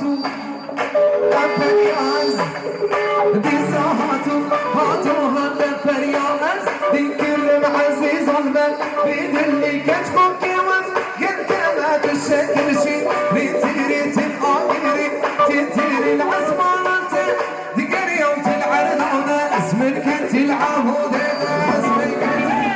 Imperials, these are hot imperials. Dinkel عزيز البال بدلي كتكون كيوز قد كانت الشكل شي ريتيري تنقاقري تنتيري العزمانة دقري يوم تلعرض عونا اسمك انت العهود اسمك انت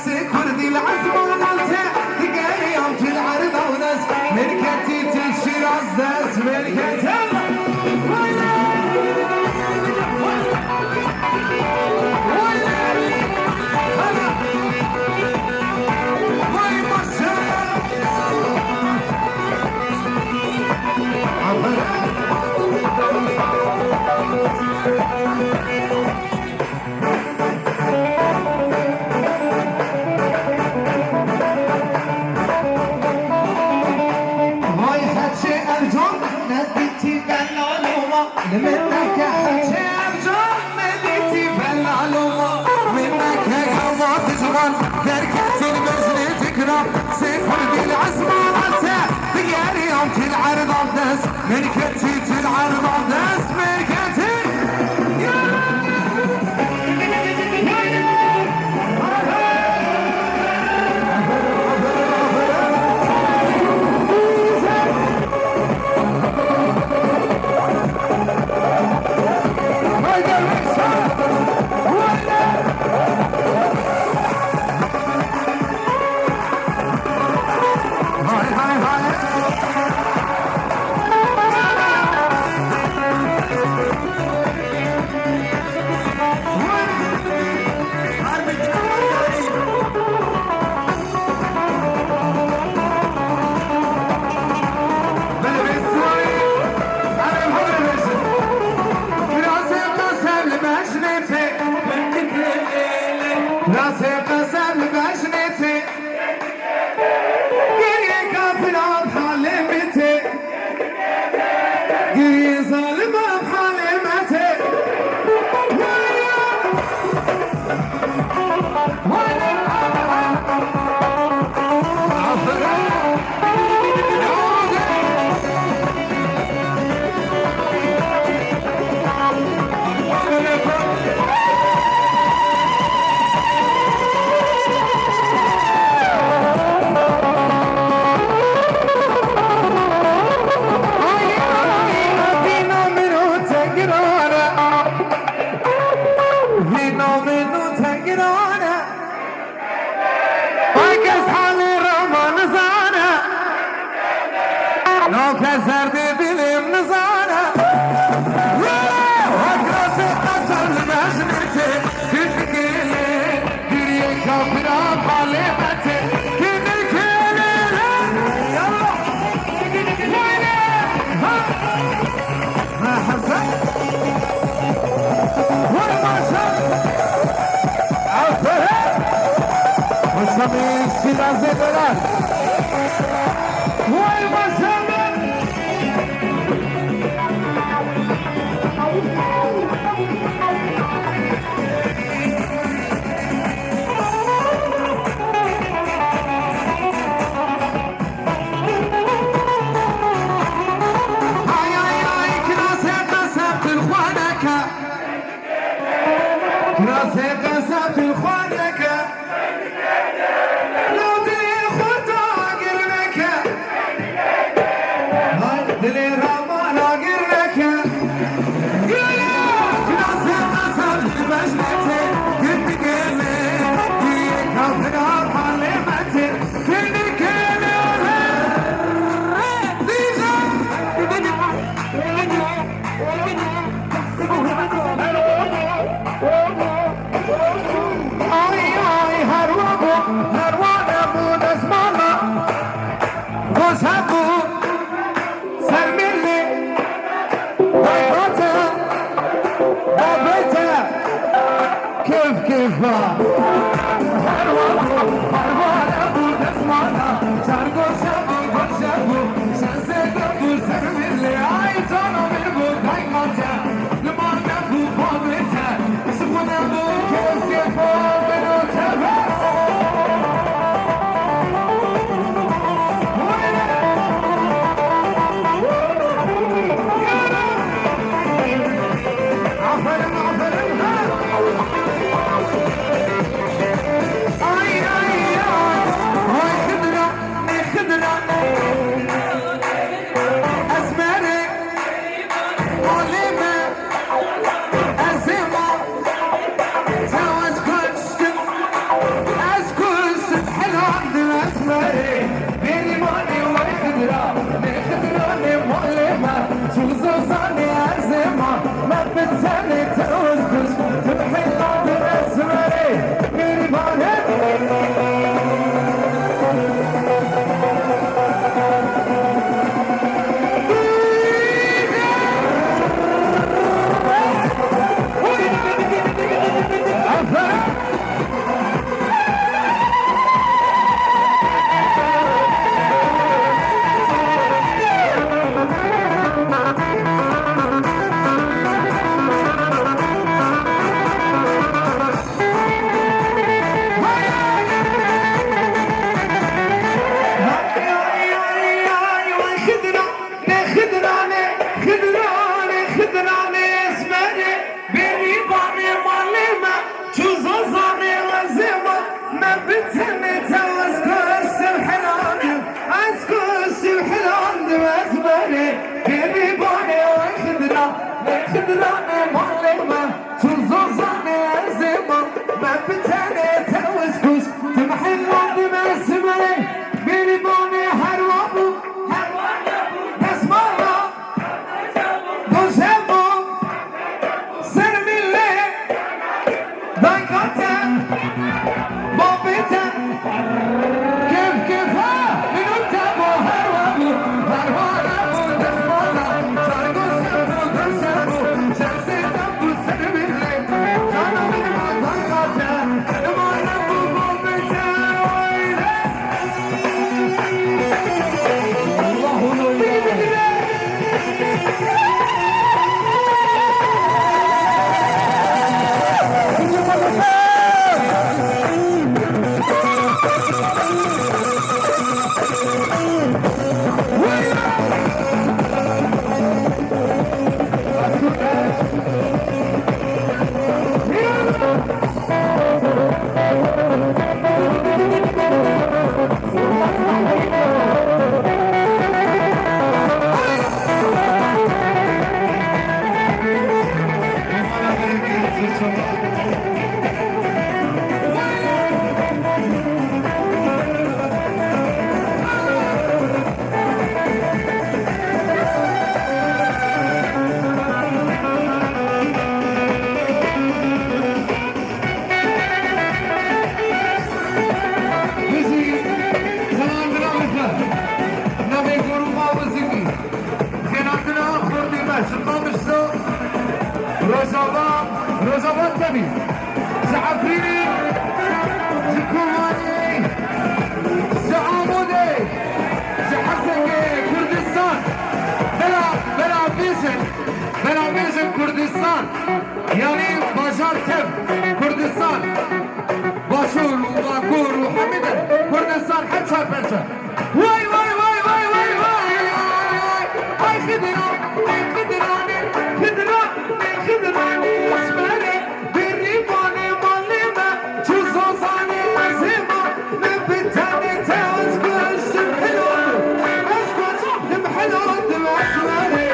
سيكوردي العزم مالته تقالي يوم تلعرض وناس مركتي تشير عزاز مركتي منك حكي ارجع مديتي بالعلومة منك قلبات جمال تركت المجلي تكرم سيكون بالعزمانة دياري يوم تلعرض الناس مركتي تلعرض الناس مركتي راسي قسم بشنتي قري كافر بحلمتي قري ظالم بحلمتي كسر دلم نزانة وكراسي قصر لمجنتي كنكيلي قرية كافرة بحلمتي كنكيلي يلا ما حزن والمشهد عفره والسمين سلازي بلاد والمشهد راسي قسمت الخوانك لو دلي خطا قرنك هاي دلي رمانا قرنك راسي قسمت بجنتي يعني بازار تب كردستان باشور وباكور وحمدان كردستان حتى بنتا واي واي واي واي واي واي هاي خدران اسمعني بالريباني ماليما تزوزاني عزيمة نبتاني تاسكر سمحلون اسكر سمحلون اسمعني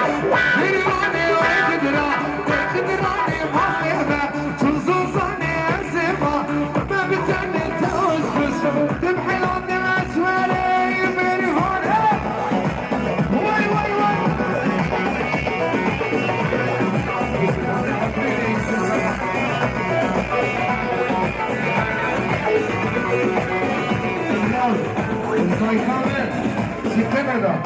بالريباني وخدران خدراني ماليما تزوزاني عزيمة نبتاني كندا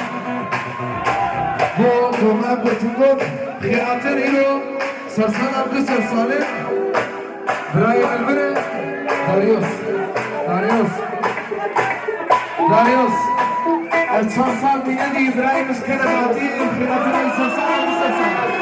بو ما بتقول خياتر إلو سرسان عبد سرسالين برايم البري داريوس الچند سال میادی ابراهیم از کلماتی خیاتر این سرسان عبد سرسالين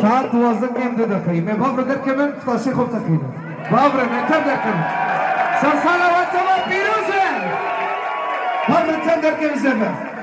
ساعت 12 دقیقه من بابر در کمن فتاشی خوب تکیدم بابر من تر در کمن سرساله و تمام پیروزه بابر تر در کمن زفر